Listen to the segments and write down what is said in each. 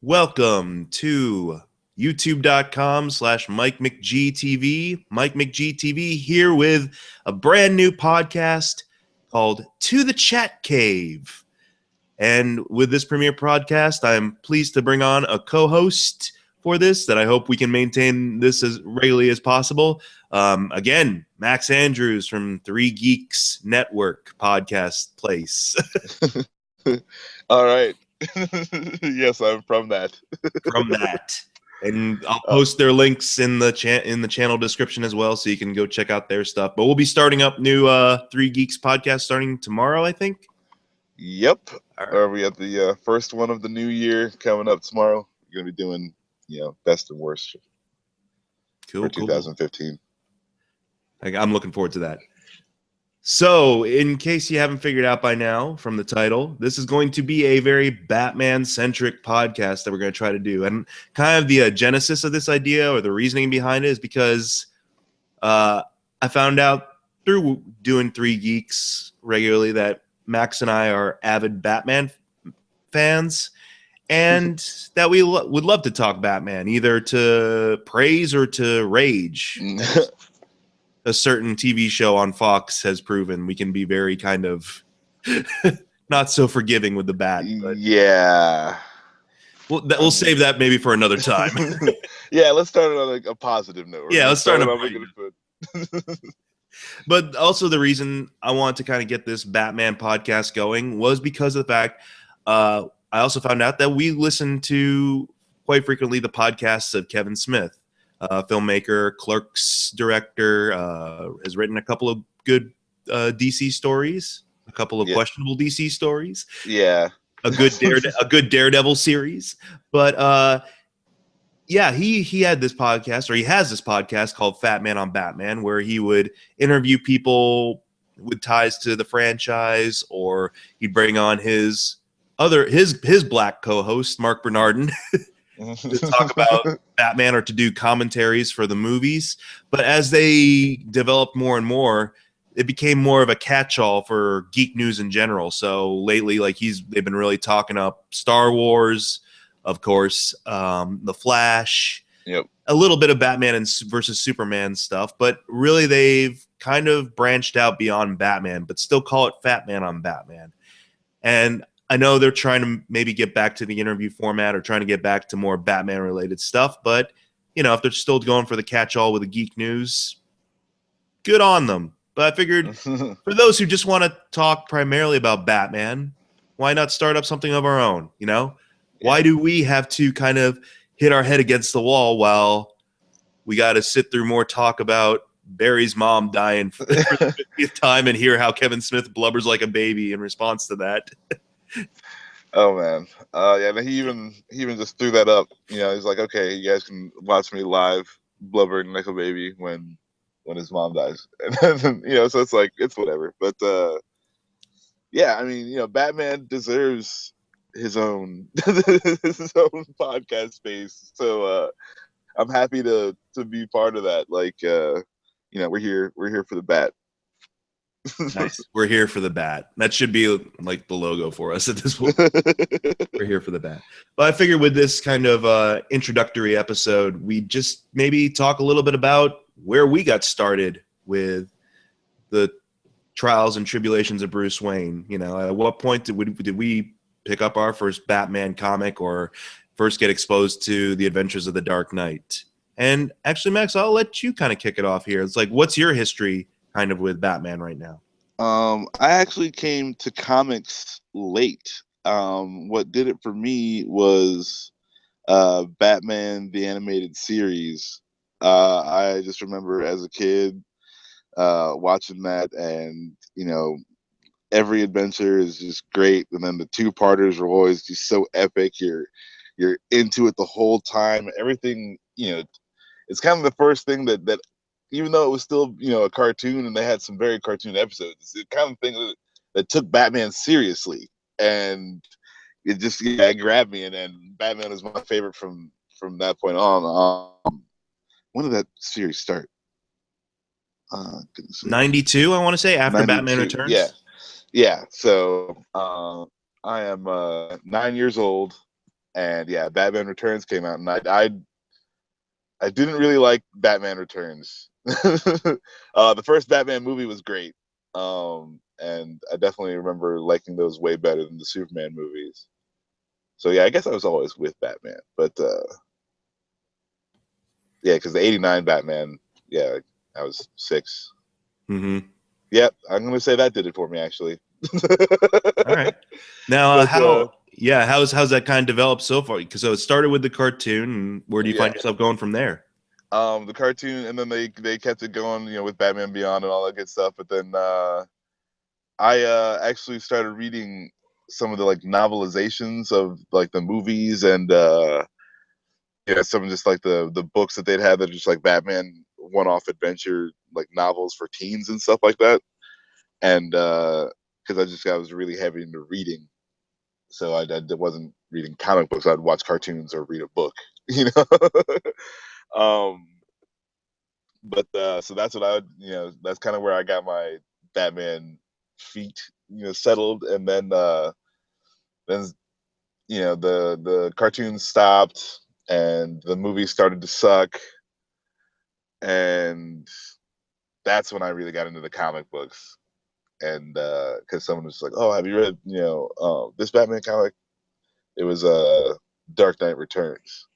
Welcome to youtube.com/Mike McGTV. Mike McGTV here with a brand new podcast called To the Chat Cave. And with this premiere podcast, I'm pleased to bring on a co-host for this that I hope we can maintain this as regularly as possible. Again, Max Andrews from Three Geeks Network podcast place. All right. Yes, I'm from that. From that. And I'll post their links in the channel description as well, so you can go check out their stuff. But we'll be starting up new Three Geeks podcast starting tomorrow, I think. Yep. All right. We have the first one of the new year coming up tomorrow. We're going to be doing, best and worst for 2015. I'm looking forward to that. So, in case you haven't figured out by now from the title, this is going to be a very Batman-centric podcast that we're going to try to do. And kind of the genesis of this idea or the reasoning behind it is because I found out through doing Three Geeks regularly that Max and I are avid Batman fans and that we would love to talk Batman, either to praise or to rage. A certain TV show on Fox has proven we can be very kind of not so forgiving with the bat. But yeah. We'll save that maybe for another time. Yeah, let's start it on a positive note. Yeah, let's start on But also the reason I want to kind of get this Batman podcast going was because of the fact I also found out that we listen to quite frequently the podcasts of Kevin Smith. Filmmaker, Clerks director, has written a couple of good DC stories, a couple of questionable DC stories. Yeah, a good Daredevil series. But he had this podcast, or he has this podcast called Fat Man on Batman, where he would interview people with ties to the franchise, or he'd bring on his black co-host Mark Bernardin. To talk about Batman or to do commentaries for the movies. But as they developed more and more, it became more of a catch-all for geek news in general. So lately, they've been really talking up Star Wars, of course, The Flash, a little bit of Batman versus Superman stuff, but really they've kind of branched out beyond Batman, but still call it Fat Man on Batman. And I know they're trying to maybe get back to the interview format or trying to get back to more Batman-related stuff, but, if they're still going for the catch-all with the geek news, good on them. But I figured for those who just want to talk primarily about Batman, why not start up something of our own, Why do we have to kind of hit our head against the wall while we got to sit through more talk about Barry's mom dying for the 50th time and hear how Kevin Smith blubbers like a baby in response to that? Oh man, he even just threw that up. He's like, okay, you guys can watch me live blubbering like a baby when his mom dies, and then, so it's like, it's whatever. But Batman deserves his own podcast space. So I'm happy to be part of that. We're here for the bat. Nice. We're here for the bat. That should be like the logo for us at this point. We're here for the bat. But I figured with this kind of introductory episode, we just maybe talk a little bit about where we got started with the trials and tribulations of Bruce Wayne. At what point did we pick up our first Batman comic or first get exposed to the adventures of the Dark Knight? And actually, Max, I'll let you kind of kick it off here. It's like, what's your history kind of with Batman right now? I actually came to comics late. What did it for me was Batman the Animated Series. I just remember as a kid watching that, and every adventure is just great, and then the two-parters are always just so epic. You're into it the whole time. Everything, it's kind of the first thing that even though it was still, a cartoon and they had some very cartoon episodes, it's the kind of thing that took Batman seriously. And it just, it grabbed me. And Batman is my favorite from that point on. When did that series start? 92, I want to say, after 92. Batman Returns. Yeah. So I am 9 years old, And yeah, Batman Returns came out, and I didn't really like Batman Returns. The first Batman movie was great, and I definitely remember liking those way better than the Superman movies. So yeah, I guess I was always with Batman, but yeah, because the '89 Batman, yeah, I was 6. Mm-hmm. Yep, I'm gonna say that did it for me actually. All right. Now, But how's that kind of developed so far? Because so it started with the cartoon, and where do you yeah, find yourself going from there? the cartoon, and then they kept it going, with Batman Beyond and all that good stuff. But then I actually started reading some of the like novelizations of like the movies, and some of just like the books that they'd had that are just like Batman one-off adventure like novels for teens and stuff like that. And because I was really heavy into reading, so I wasn't reading comic books. I'd watch cartoons or read a book, you know. um, but so that's what I would, that's kind of where I got my Batman feet, settled. And then the cartoons stopped and the movies started to suck, and that's when I really got into the comic books. And because someone was like, "Oh, have you read this Batman comic?" It was Dark Knight Returns.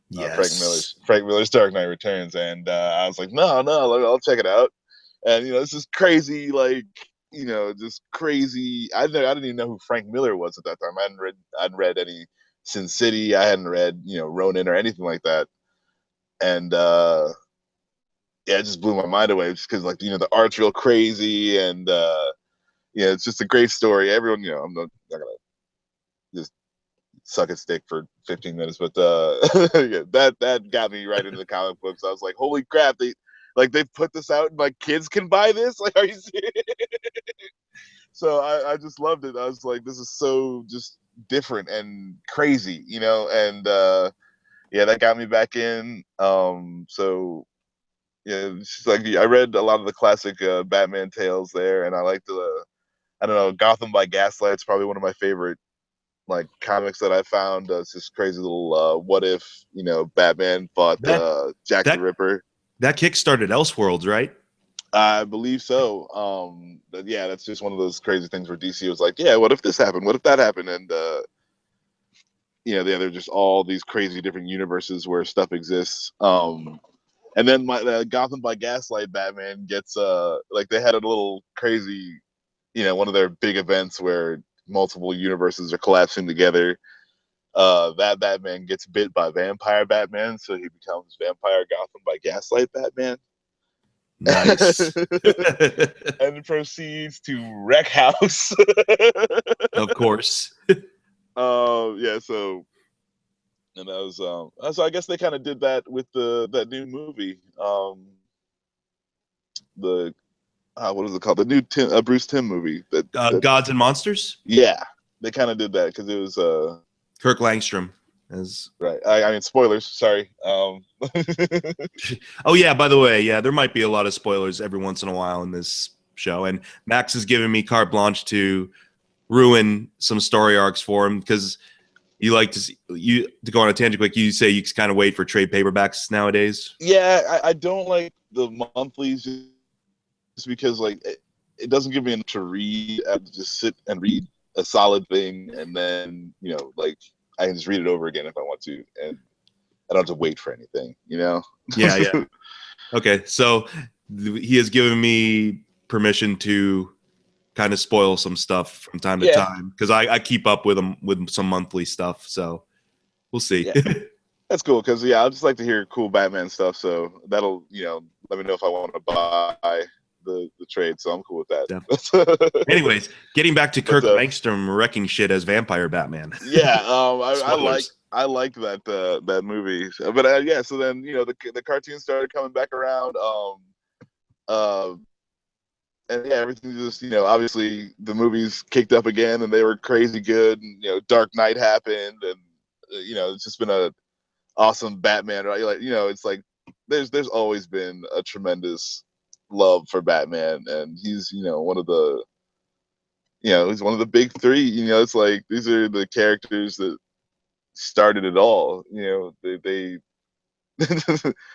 Yes. Frank Miller's Dark Knight Returns, and I was like, no, I'll check it out. And this is crazy, like just crazy. I didn't even know who Frank Miller was at that time. I hadn't read any Sin City. I hadn't read Ronin or anything like that. And yeah, it just blew my mind away just because like the art's real crazy, and it's just a great story. Everyone, I'm not gonna just suck a stick for 15 minutes, but yeah, that got me right into the comic books. I was like, holy crap, they put this out and like kids can buy this. Like, are you serious? So I just loved it. I was like, this is so just different and crazy, and yeah, that got me back in. So yeah, it's like I read a lot of the classic Batman tales there, and I like the I don't know, Gotham by Gaslight. It's probably one of my favorite like comics that I found. It's this crazy little what if Batman fought That Jack the that Ripper. that kickstarted Elseworlds, right? I believe so. But yeah, that's just one of those crazy things where DC was like, yeah, what if this happened? What if that happened? And yeah, they're just all these crazy different universes where stuff exists. And then my Gotham by Gaslight Batman gets like they had a little crazy, one of their big events where multiple universes are collapsing together. That Batman gets bit by vampire Batman, so he becomes Vampire Gotham by Gaslight Batman. Nice. And proceeds to wreck house. Of course. Yeah, so and that was so I guess they kind of did that with that new movie. The what is it called? The new Bruce Timm movie that Gods and Monsters. yeah, they kind of did that because it was Kirk Langstrom as. right. I mean spoilers, sorry. Oh yeah, by the way, yeah, there might be a lot of spoilers every once in a while in this show, and Max has given me carte blanche to ruin some story arcs for him because you like to see, you to go on a tangent quick. You say you kind of wait for trade paperbacks nowadays. Yeah, I don't like the monthlies just because like it doesn't give me enough to read. I have to just sit and read a solid thing, and then like I can just read it over again if I want to, and I don't have to wait for anything. Yeah, yeah. Okay, so he has given me permission to kind of spoil some stuff from time to Yeah, time because I keep up with him with some monthly stuff. So we'll see. yeah, that's cool because I just like to hear cool Batman stuff. So that'll let me know if I want to buy the trade. So I'm cool with that. Anyways, getting back to But Kirk Langstrom wrecking shit as Vampire Batman. yeah, Spoilers. I like that movie. But yeah, so then the cartoons started coming back around. Uh, and yeah, everything just obviously the movies kicked up again, and they were crazy good. And Dark Knight happened, and it's just been a awesome Batman. Right? Like it's like there's always been a tremendous love for Batman, and he's one of the he's one of the big three. It's like these are the characters that started it all. They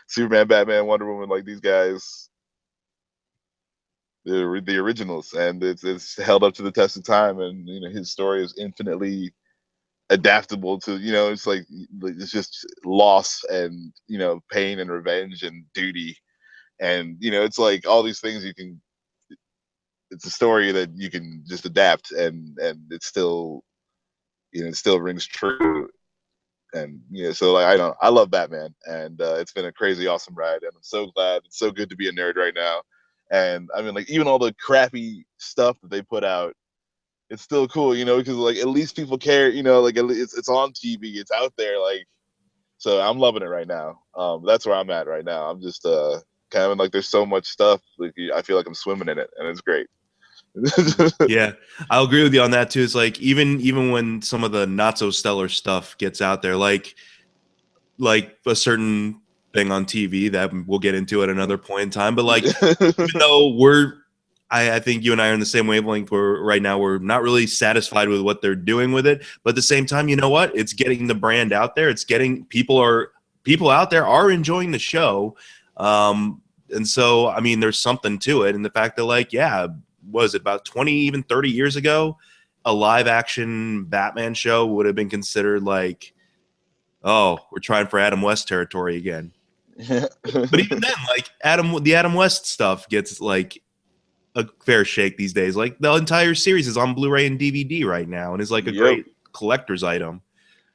Superman, Batman, Wonder Woman, like these guys, they're the originals, and it's held up to the test of time. And his story is infinitely adaptable to it's like it's just loss and pain and revenge and duty, and it's like all these things you can. It's a story that you can just adapt, and it's still it still rings true. And so like I love Batman, and it's been a crazy awesome ride, and I'm so glad. It's so good to be a nerd right now. And I mean, like, even all the crappy stuff that they put out, it's still cool, because like at least people care, like at least it's on TV, it's out there, like. So I'm loving it right now. That's where I'm at right now. I'm just kind of like, there's so much stuff, like I feel like I'm swimming in it, and it's great. Yeah, I'll agree with you on that too. It's like even when some of the not so stellar stuff gets out there, like a certain thing on TV that we'll get into at another point in time. But like, even though I think you and I are in the same wavelength where right now we're not really satisfied with what they're doing with it. But at the same time, you know what? It's getting the brand out there. It's getting people out there are enjoying the show. And so, I mean, there's something to it. And the fact that, like, yeah, was it about 20, even 30 years ago, a live action Batman show would have been considered like, oh, we're trying for Adam West territory again. But even then, like the Adam West stuff gets like a fair shake these days. Like the entire series is on Blu-ray and DVD right now, and is like a great collector's item.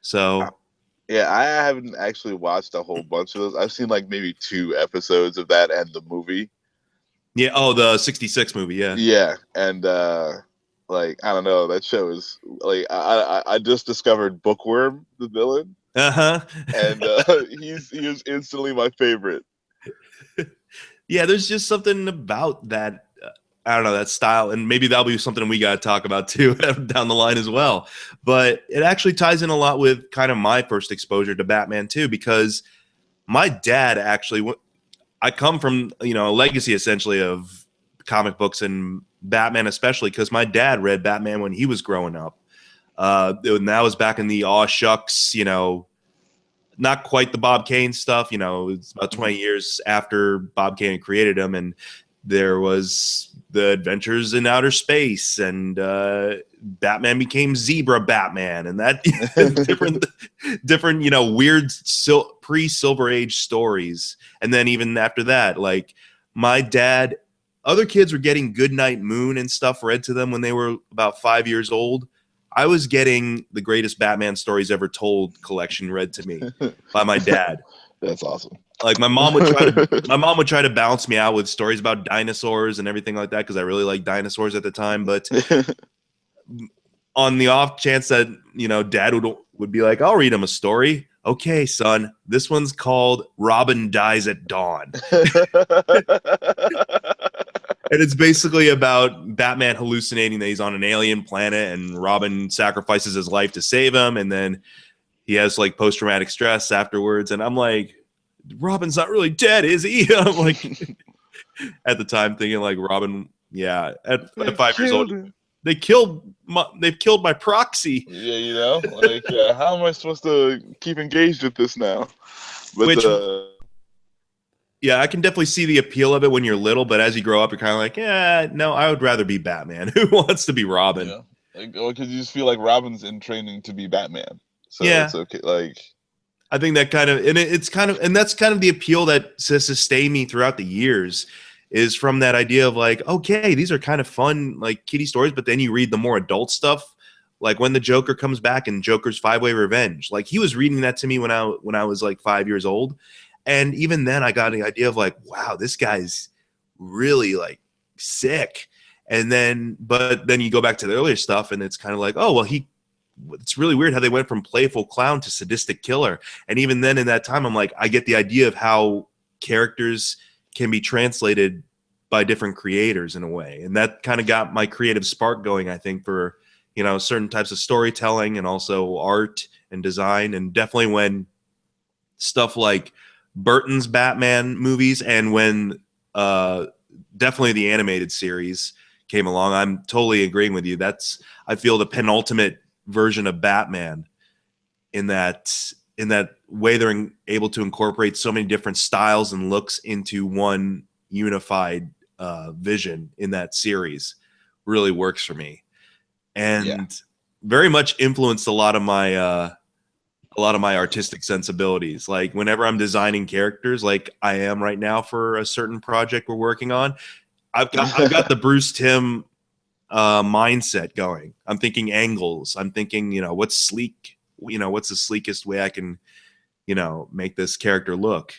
So yeah, I haven't actually watched a whole bunch of those. I've seen like maybe 2 episodes of that and the movie. Yeah. Oh, the '66 movie. Yeah. Yeah, and like I don't know, that show is like I just discovered Bookworm, the villain. Uh-huh. And he was instantly my favorite. Yeah, there's just something about that. I don't know, that style, and maybe that'll be something we got to talk about too down the line as well. But it actually ties in a lot with kind of my first exposure to Batman too, because my dad actually, I come from a legacy essentially of comic books and Batman, especially because my dad read Batman when he was growing up. And that was back in the aw shucks, not quite the Bob Kane stuff. It's about 20 years after Bob Kane created him, and there was the Adventures in Outer Space, and Batman became Zebra Batman, and that different, weird pre-Silver Age stories. And then even after that, like my dad, other kids were getting Goodnight Moon and stuff read to them when they were about 5 years old. I was getting the Greatest Batman Stories Ever Told collection read to me by my dad. That's awesome. Like my mom would try to balance me out with stories about dinosaurs and everything like that, because I really liked dinosaurs at the time. But on the off chance that dad would be like, I'll read him a story. Okay, son, this one's called Robin Dies at Dawn. And it's basically about Batman hallucinating that he's on an alien planet, and Robin sacrifices his life to save him, and then he has like post-traumatic stress afterwards. And I'm like, Robin's not really dead, is he? I'm like, at the time thinking like, Robin, yeah, at 5 years old, they've killed my proxy. Yeah, like, how am I supposed to keep engaged with this now? But yeah, I can definitely see the appeal of it when you're little, but as you grow up, you're kind of like, yeah, no, I would rather be Batman. Who wants to be Robin? Yeah, like, because you just feel like Robin's in training to be Batman, so yeah, it's okay. Like, I think that kind of, and it's kind of, and that's kind of the appeal that sustained me throughout the years, is from that idea of like, okay, these are kind of fun, like kiddie stories, but then you read the more adult stuff, like when the Joker comes back in Joker's 5-Way Revenge. Like he was reading that to me when I was like 5 years old. And even then I got the idea of like, wow, this guy's really like sick. And then, but then you go back to the earlier stuff and it's kind of like, oh, well, it's really weird how they went from playful clown to sadistic killer. And even then in that time, I'm like, I get the idea of how characters can be translated by different creators in a way. And that kind of got my creative spark going, I think, for, certain types of storytelling and also art and design. And definitely when stuff like Burton's Batman movies and when definitely the animated series came along, I'm totally agreeing with you. That's, I feel, the penultimate version of Batman in that way they're able to incorporate so many different styles and looks into one unified vision in that series really works for me, and very much influenced a lot of my artistic sensibilities. Like whenever I'm designing characters, like I am right now for a certain project we're working on, I've got the Bruce Timm mindset going. I'm thinking angles. I'm thinking, what's sleek? What's the sleekest way I can, make this character look?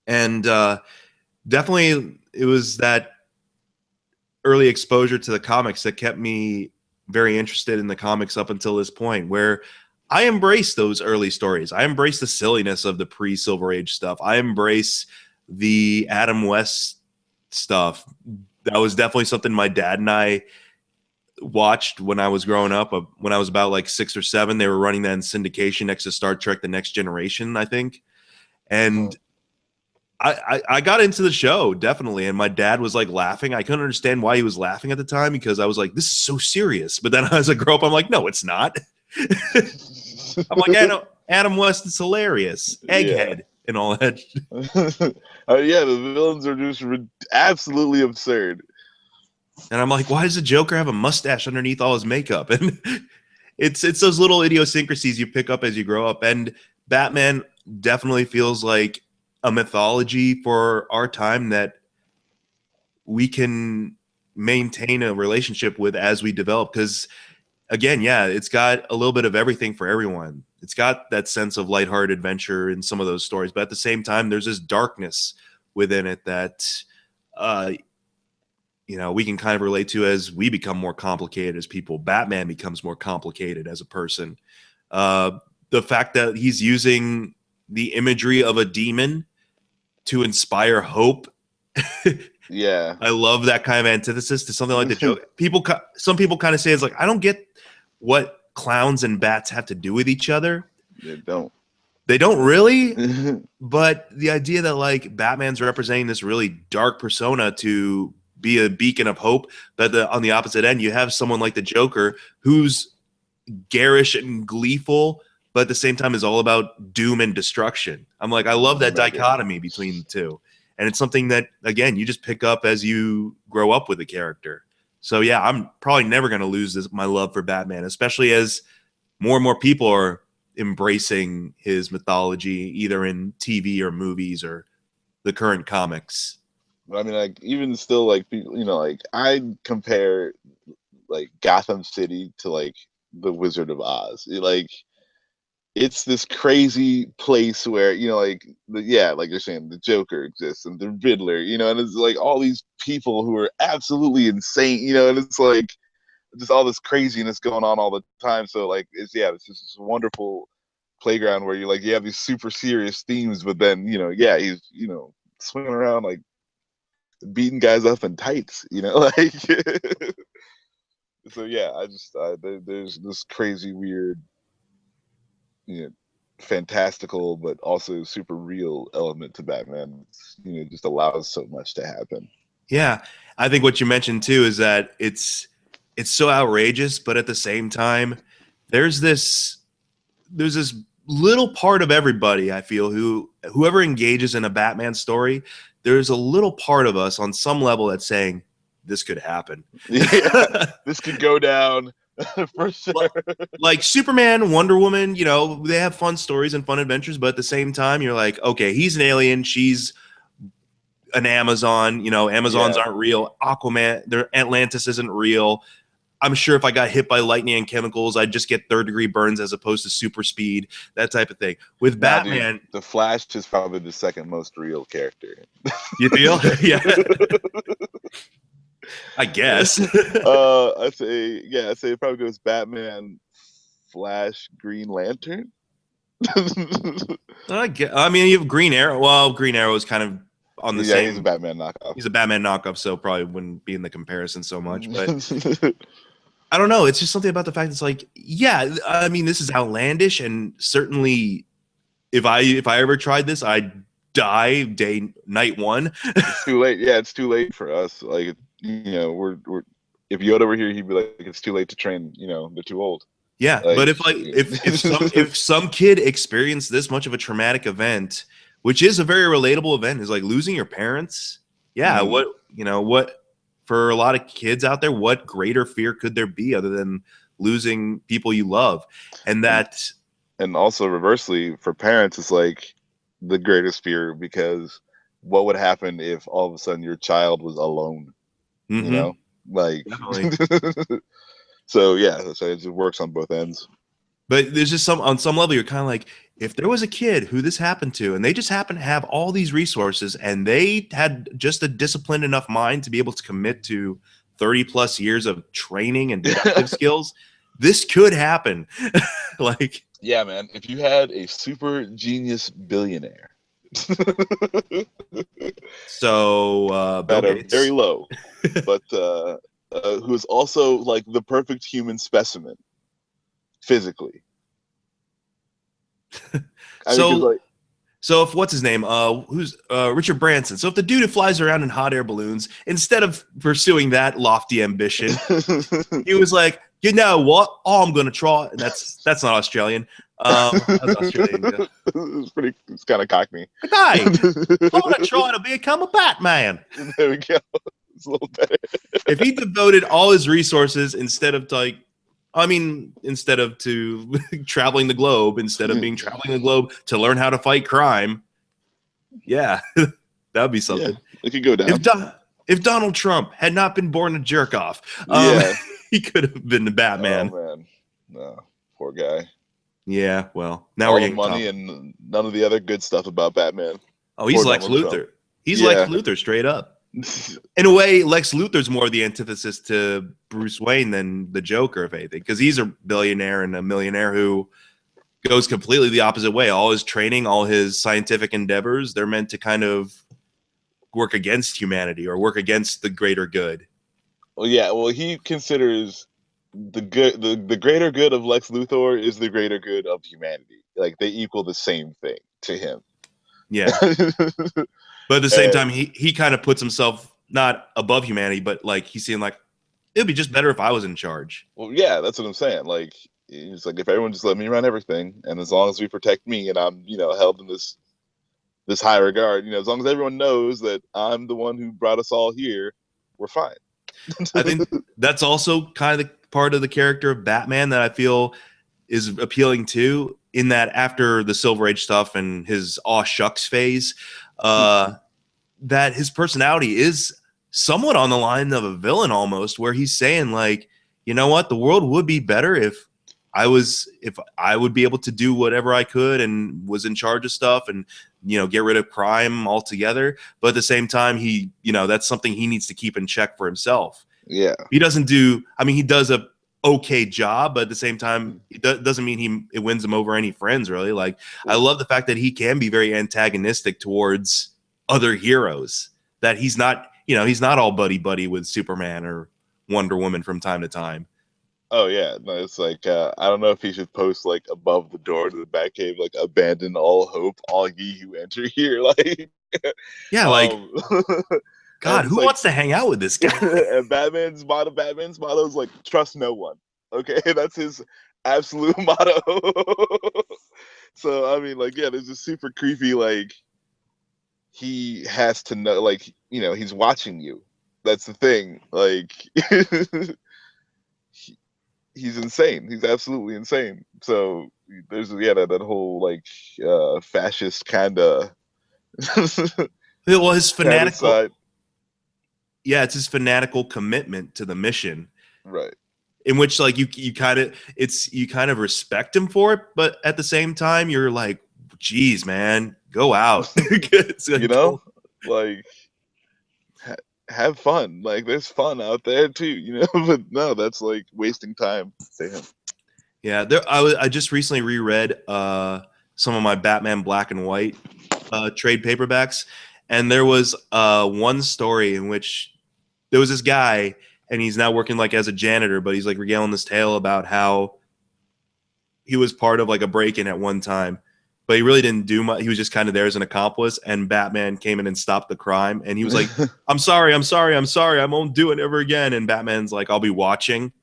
And definitely, it was that early exposure to the comics that kept me very interested in the comics up until this point, where I embrace those early stories. I embrace the silliness of the pre-Silver Age stuff. I embrace the Adam West stuff. That was definitely something my dad and I watched when I was growing up. When I was about like 6 or 7, they were running that in syndication next to Star Trek: The Next Generation, I think. And I got into the show, definitely, and my dad was like laughing. I couldn't understand why he was laughing at the time, because I was like, this is so serious. But then as I grow up, I'm like, no, it's not. I'm like, Adam West is hilarious, Egghead, and all that. The villains are just absolutely absurd. And I'm like, why does the Joker have a mustache underneath all his makeup? And it's those little idiosyncrasies you pick up as you grow up. And Batman definitely feels like a mythology for our time that we can maintain a relationship with as we develop. Because again, it's got a little bit of everything for everyone. It's got that sense of lighthearted adventure in some of those stories, but at the same time, there's this darkness within it that we can kind of relate to as we become more complicated as people. Batman becomes more complicated as a person. The fact that he's using the imagery of a demon to inspire hope. I love that kind of antithesis to something like the Joker. Some people kind of say it's like, I don't get what clowns and bats have to do with each other. They don't really. But the idea that like Batman's representing this really dark persona to be a beacon of hope, but on the opposite end, you have someone like the Joker who's garish and gleeful, but at the same time is all about doom and destruction. I'm like, I love that dichotomy between the two. And it's something that, again, you just pick up as you grow up with the character. So yeah, I'm probably never going to lose my love for Batman, especially as more and more people are embracing his mythology, either in TV or movies or the current comics. I mean, like, even still, like, people, like, I compare like Gotham City to like the Wizard of Oz. It's this crazy place where, like like you're saying, the Joker exists and the Riddler, and it's like all these people who are absolutely insane, and it's like just all this craziness going on all the time. So like it's just this wonderful playground where you have these super serious themes, but then he's swinging around like beating guys up in tights, like. So there's this crazy weird, fantastical but also super real element to Batman. Just allows so much to happen. Yeah, I think what you mentioned too is that it's so outrageous, but at the same time, there's this little part of everybody, I feel, whoever engages in a Batman story, there's a little part of us on some level that's saying this could happen. This could go down. For sure. Like Superman, Wonder Woman, they have fun stories and fun adventures, but at the same time, you're like, okay, he's an alien, she's an Amazon, Amazons aren't real. Aquaman, Atlantis isn't real. I'm sure if I got hit by lightning and chemicals, I'd just get 3rd-degree burns as opposed to super speed, that type of thing. With Batman, dude, the Flash is probably the second most real character. You feel? Yeah. I guess. I'd say it probably goes Batman, Flash, Green Lantern. I mean, you have Green Arrow. Well, Green Arrow is kind of on the same. He's a Batman knockoff. He's a Batman knockoff, so probably wouldn't be in the comparison so much. But I don't know. It's just something about the fact it's like, I mean, this is outlandish, and certainly, if I ever tried this, I'd die night one. It's too late. Yeah, it's too late for us. Like, we're if Yoda were here, he'd be like, it's too late to train. They're too old. Yeah, but Like, if some kid experienced this much of a traumatic event, which is a very relatable event, is like losing your parents. Yeah, mhm. what for a lot of kids out there, what greater fear could there be other than losing people you love? And and that and also reversely for parents, it's like the greatest fear because what would happen if all of a sudden your child was alone? You mhm, know, like definitely. so yeah, so it just works on both ends. But there's just on some level, you're kind of like, if there was a kid who this happened to, and they just happen to have all these resources, and they had just a disciplined enough mind to be able to commit to 30 plus years of training and deductive skills, this could happen. Like, Yeah, man. If you had a super genius billionaire so Bill that are very Gates. low, but who is also like the perfect human specimen physically. I mean, because So like, So if what's his name? Who's Richard Branson? So if the dude who flies around in hot air balloons, instead of pursuing that lofty ambition, he was like, you know what? Oh, I'm gonna try. And that's not Australian. How's Australian go? it's kind of cockney. Okay, I'm gonna try to become a Batman. There we go. It's a little better. If he devoted all his resources instead of instead of to traveling the globe, instead of being traveling the globe to learn how to fight crime, yeah, that'd be Yeah, something. it could go If down. if Donald Trump had not been born a jerk off, Yeah. he could have been the Oh Batman. man. No, poor guy. Yeah, well, now we're All the getting money topic. and none of the other good stuff about Batman. Oh, he's Poor Lex Donald Trump. Luthor. He's Lex Yeah. Luthor straight up. In a way, Lex Luthor's more the antithesis to Bruce Wayne than the Joker, if anything, because he's a billionaire and a millionaire who goes completely the opposite way. All his training, all his scientific endeavors, they're meant to kind of work against humanity or work against the greater good. Well, yeah. Well, he considers the greater good of Lex Luthor is the greater good of humanity. Like they equal the same thing to him. Yeah. But at the same time, he kind of puts himself not above humanity, but like he's seeing like it'd be just better if I was in charge. Well, yeah, that's what I'm saying. Like it's like if everyone just let me run everything, and as long as we protect me, and I'm held in this high regard, as long as everyone knows that I'm the one who brought us all here, we're fine. I think that's also kind of the part of the character of Batman that I feel is appealing too. In that after the Silver Age stuff and his aw shucks phase, that his personality is somewhat on the line of a villain almost, where he's saying like, you know what, the world would be better if I would be able to do whatever I could and was in charge of stuff and get rid of crime altogether. But at the same time, that's something he needs to keep in check for himself. Yeah. He doesn't do. I mean, he does a okay job, but at the same time, it doesn't mean it wins him over any friends. Really, like I love the fact that he can be very antagonistic towards other heroes. That he's not, he's not all buddy buddy with Superman or Wonder Woman from time to time. Oh yeah, no, it's like I don't know if he should post like above the door to the Batcave, like abandon all hope, all ye who enter here. Like, Yeah, like um, and God, it's who like, wants to hang out with this guy? and Batman's motto is like trust no one. Okay, that's his absolute motto. So I mean, like, yeah, there's a super creepy like he has to know, like he's watching you. That's the thing, like. He's insane. He's absolutely insane. So there's that whole like fascist kind of Well, his kind of fanatical, side, yeah, it's his fanatical commitment to the mission, right? in which like you kind of respect him for it, but at the same time you're like, geez, man, go out. It's like, You know, like have fun. Like there's fun out there too. But no, that's like wasting time to him. yeah, I just recently reread some of my Batman Black and White trade paperbacks, and there was one story in which there was this guy, and he's now working like as a janitor, but he's like regaling this tale about how he was part of like a break-in at one time, but he really didn't do much. He was just kind of there as an accomplice, and Batman came in and stopped the crime, and he was like, I'm sorry, I won't do it ever again. And Batman's like, I'll be watching,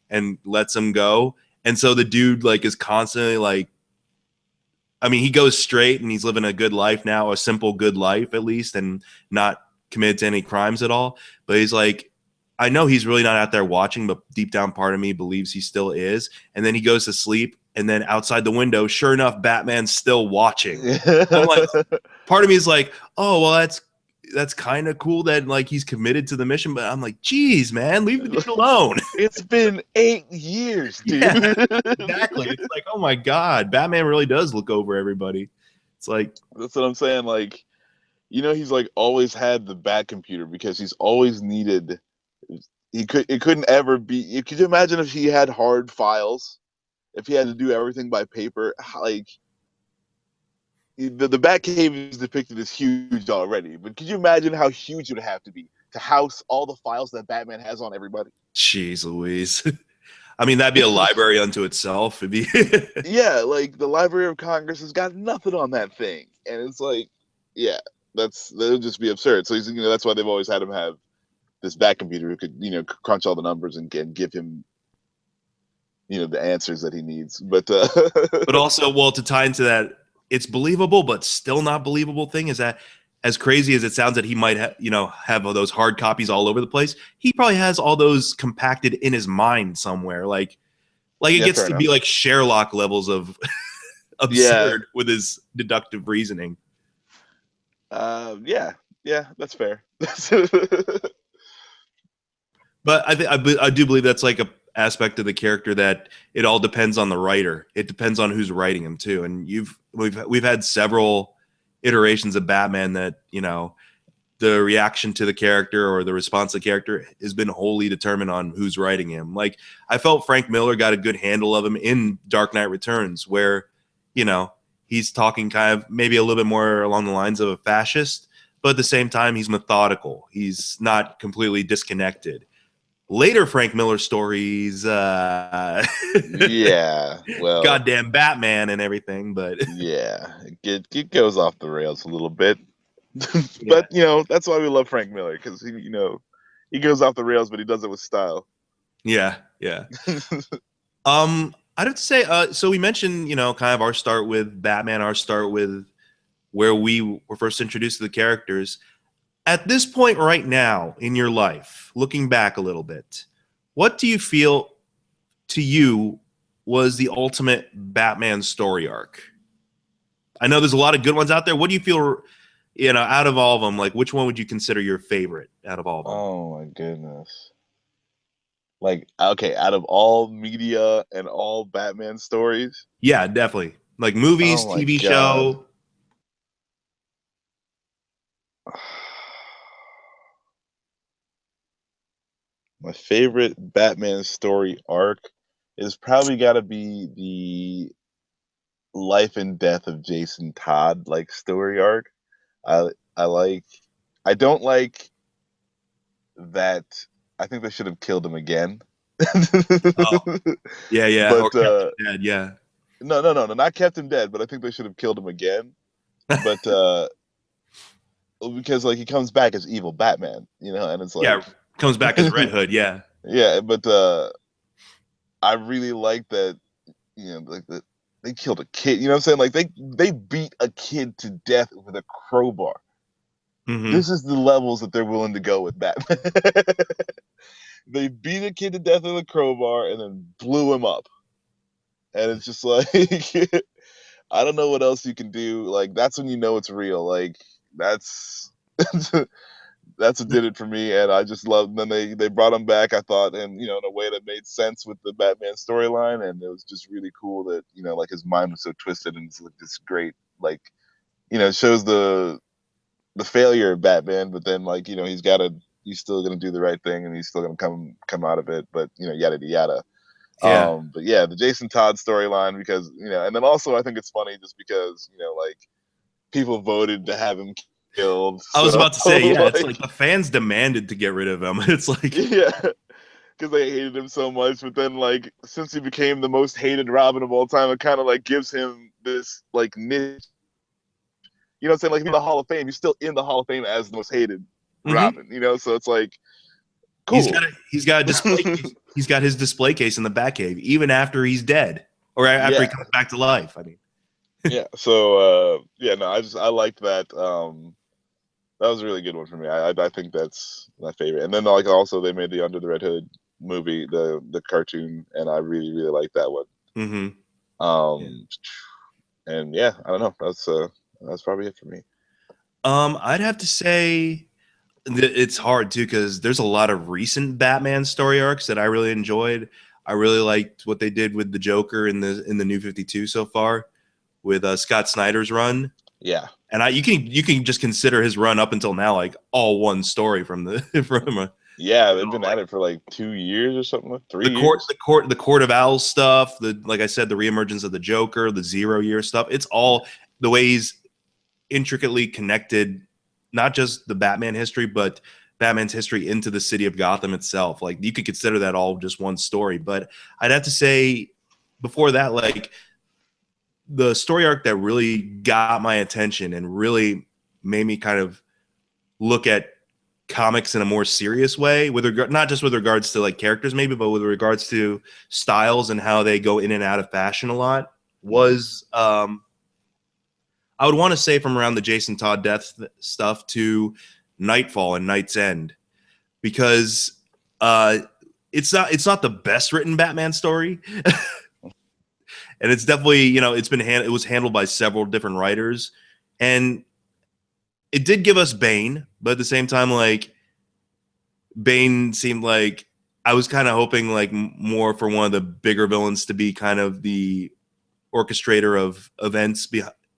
and lets him go. And so the dude like is constantly like, I mean, he goes straight and he's living a good life now, a simple good life at least, and not committed to any crimes at all. But he's like, I know he's really not out there watching, but deep down part of me believes he still is. And then he goes to sleep, and then outside the window, sure enough, Batman's still watching. I'm like, part of me is like, oh well, that's kind of cool that like he's committed to the mission, but I'm like, geez, man, leave the dude alone. It's been 8 years, dude. Yeah, exactly. It's like, oh my god, Batman really does look over everybody. It's like, That's what I'm saying. Like, he's like always had the Bat computer because he's always needed. It couldn't ever be. Could you imagine if he had hard files? If he had to do everything by paper, like the Batcave is depicted as huge already, but could you imagine how huge it would have to be to house all the files that Batman has on everybody? jeez Louise. I mean, that'd be a library unto itself. It'd be Yeah, like the Library of Congress has got nothing on that thing, and it's like, yeah, that would just be absurd. So that's why they've always had him have this Bat computer who could crunch all the numbers and give him the answers that he needs. But but also, well, to tie into that, it's believable, but still not believable thing is that as crazy as it sounds that he might have those hard copies all over the place, he probably has all those compacted in his mind somewhere. Like it Yeah, gets fair to enough. be like Sherlock levels of absurd with his deductive reasoning. Yeah, that's fair. But I do believe that's like a aspect of the character that it all depends on the writer. It depends on who's writing him too. And we've had several iterations of Batman that the reaction to the character or the response to the character has been wholly determined on who's writing him. Like I felt Frank Miller got a good handle of him in Dark Knight Returns, where he's talking kind of maybe a little bit more along the lines of a fascist, but at the same time he's methodical. He's not completely disconnected. Later Frank Miller stories, yeah, well, goddamn Batman and everything, but yeah, it goes off the rails a little bit. But that's why we love Frank Miller, because he goes off the rails, but he does it with style. yeah. I'd have to say, so we mentioned, kind of our start with Batman, our start with where we were first introduced to the characters. At this point right now in your life, looking back a little bit, what do you feel to you was the ultimate Batman story arc? I know there's a lot of good ones out there. What do you feel, out of all of them, like which one would you consider your favorite out of all of them? Oh my goodness. Like, okay, out of all media and all Batman stories. Yeah, definitely. Like movies, Oh my TV God. show. My favorite Batman story arc is probably got to be the life and death of Jason Todd like story arc. I I like. I don't like that. I think they should have killed him again. Oh, yeah. Or But kept it dead, yeah. no, not kept him dead. But I think they should have killed him again. But because like he comes back as evil Batman, and it's like, Yeah, comes back as Red Hood, yeah. yeah. But I really like that. Like that they killed a kid. You know what I'm saying? Like they beat a kid to death with a crowbar. Mm-hmm. This is the levels that they're willing to go with Batman. They beat a kid to death with a crowbar and then blew him up. And it's just like I don't know what else you can do. Like that's when you know it's real. Like that's that's what did it for me. And I just loved. And then they brought him back. I thought, and in a way that made sense with the Batman storyline. And it was just really cool that like his mind was so twisted and it's like this great like it shows the failure of Batman, but then like he's still gonna do the right thing and he's still gonna come out of it. But yada yada. Yeah. But yeah, the Jason Todd storyline because and then also I think it's funny just because like people voted to have him killed. I was So, about to say, yeah, it's like the fans demanded to get rid of him. It's like, yeah, because they hated him so much. But then like since he became the most hated Robin of all time, it kind of like gives him this like niche. You know what I'm saying? Like in the Hall of Fame, he's still in the Hall of Fame as the most hated mm-hmm. Robin. So it's like cool. He's got a display case. He's got his display case in the Batcave, even after he's dead or after he comes back to life. I mean, yeah. So no, I liked that. That was a really good one for me. I think that's my favorite. And then like also they made the Under the Red Hood movie, the cartoon, and I really really liked that one. And yeah, I don't know. That's probably it for me. I'd have to say it's hard too because there's a lot of recent Batman story arcs that I really enjoyed. I really liked what they did with the Joker in the New 52 so far, with Scott Snyder's run. Yeah, and you can just consider his run up until now like all one story from yeah, they've been at it for like 2 years or something, like 3 years. The The Court of Owls stuff. Like I said, the reemergence of the Joker, the 0 year stuff. It's all the way he's intricately connected, not just the Batman history, but Batman's history into the city of Gotham itself. Like you could consider that all just one story. But I'd have to say before that, like the story arc that really got my attention and really made me kind of look at comics in a more serious way, with regard, not just with regards to like characters maybe, but with regards to styles and how they go in and out of fashion a lot, was I would want to say from around the Jason Todd death stuff to Nightfall and Night's End, because it's not the best written Batman story. And it's definitely, it was handled by several different writers, and it did give us Bane, but at the same time, like Bane seemed like I was kind of hoping like more for one of the bigger villains to be kind of the orchestrator of events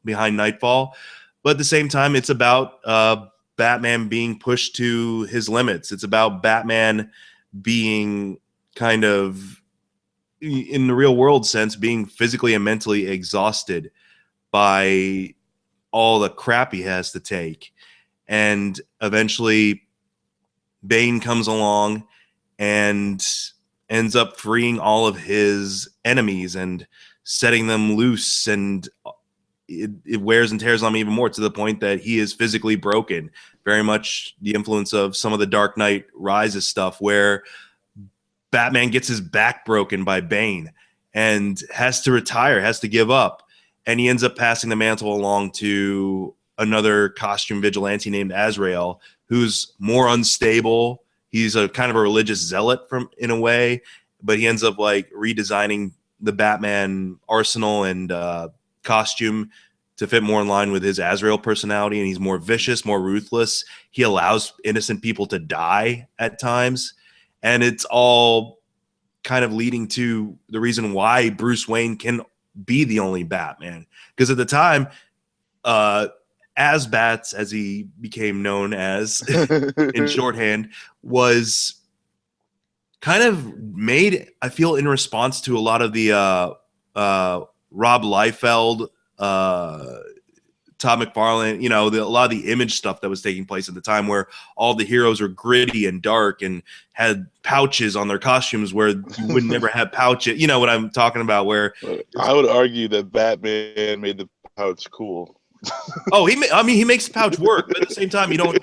behind Nightfall. But at the same time, it's about Batman being pushed to his limits. It's about Batman being kind of, in the real world sense, being physically and mentally exhausted by all the crap he has to take. And eventually Bane comes along and ends up freeing all of his enemies and setting them loose, and it wears and tears on him even more, to the point that he is physically broken. Very much the influence of some of the Dark Knight Rises stuff, where Batman gets his back broken by Bane and has to retire, has to give up. And he ends up passing the mantle along to another costume vigilante named Azrael, who's more unstable. He's a kind of a religious zealot in a way, but he ends up like redesigning the Batman arsenal and costume to fit more in line with his Azrael personality. And he's more vicious, more ruthless. He allows innocent people to die at times. And it's all kind of leading to the reason why Bruce Wayne can be the only Batman. Because at the time, As-Bats, as he became known as in shorthand, was kind of made, I feel, in response to a lot of the Rob Liefeld, Todd McFarlane, a lot of the Image stuff that was taking place at the time, where all the heroes were gritty and dark and had pouches on their costumes where you would never have pouches. You know what I'm talking about? Where I would argue that Batman made the pouch cool. Oh, he makes the pouch work, but at the same time, you don't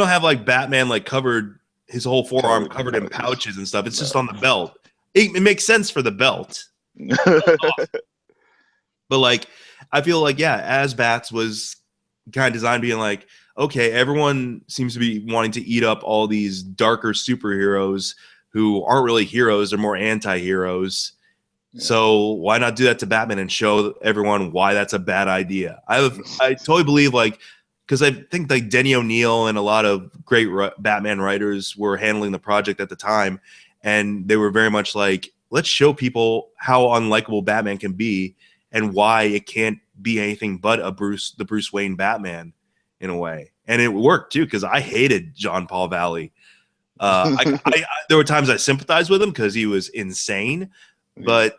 have like Batman like covered his whole forearm covered in pouches and stuff. It's just on the belt. It makes sense for the belt. But like, I feel like, yeah, As-Bats was kind of designed being like, okay, everyone seems to be wanting to eat up all these darker superheroes who aren't really heroes, they're more anti-heroes. Yeah. So why not do that to Batman and show everyone why that's a bad idea? I totally believe, like, because I think like Denny O'Neil and a lot of great Batman writers were handling the project at the time, and they were very much like, let's show people how unlikable Batman can be and why it can't be anything but the Bruce Wayne Batman in a way. And it worked too, because I hated John Paul Valley. There were times I sympathized with him because he was insane, and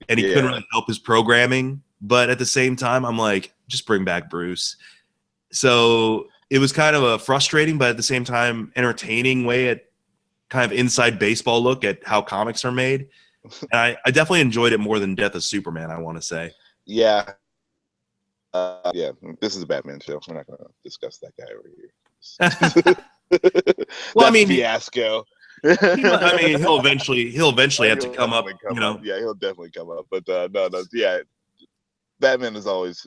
he couldn't really help his programming. But at the same time, I'm like, just bring back Bruce. So it was kind of a frustrating, but at the same time, entertaining way at kind of inside baseball look at how comics are made. And I definitely enjoyed it more than Death of Superman, I want to say. Yeah. This is a Batman show. We're not going to discuss that guy over here. Well, I that mean, fiasco. I mean, he'll eventually have to He'll come up. definitely come You know, up. Yeah, he'll definitely come up. But no, yeah, Batman is always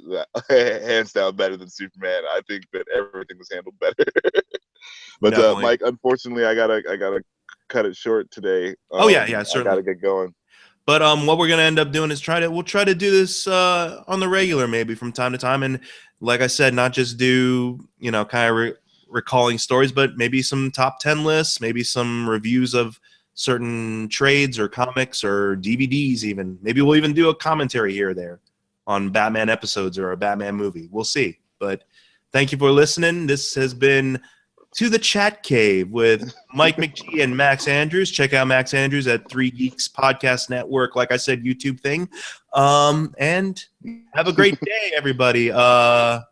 hands down better than Superman. I think that everything was handled better. But definitely. Mike, unfortunately, I gotta cut it short today. Oh yeah, I certainly. gotta get going. But what we're gonna end up doing is we'll try to do this on the regular, maybe from time to time, and like I said, not just do kind of recalling stories, but maybe some top 10 lists, maybe some reviews of certain trades or comics or DVDs. Even maybe we'll even do a commentary here or there on Batman episodes or a Batman movie. We'll see. But thank you for listening. This has been To the Chat Cave with Mike McGee and Max Andrews. Check out Max Andrews at 3 Geeks Podcast Network, like I said, YouTube thing. And have a great day, everybody. Light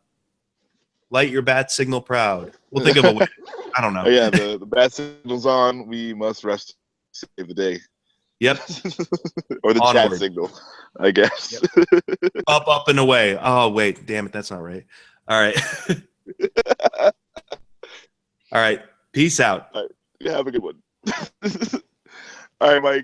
your bat signal proud. We'll think of a way. I don't know. Oh, yeah, the bat signal's on. We must rest, save the day. Yep. Or the Onward. chat signal, I guess. Yep. Up and away. Oh, wait. Damn it. That's not right. All right. All right. Peace out. All right. Yeah, have a good one. All right, Mike.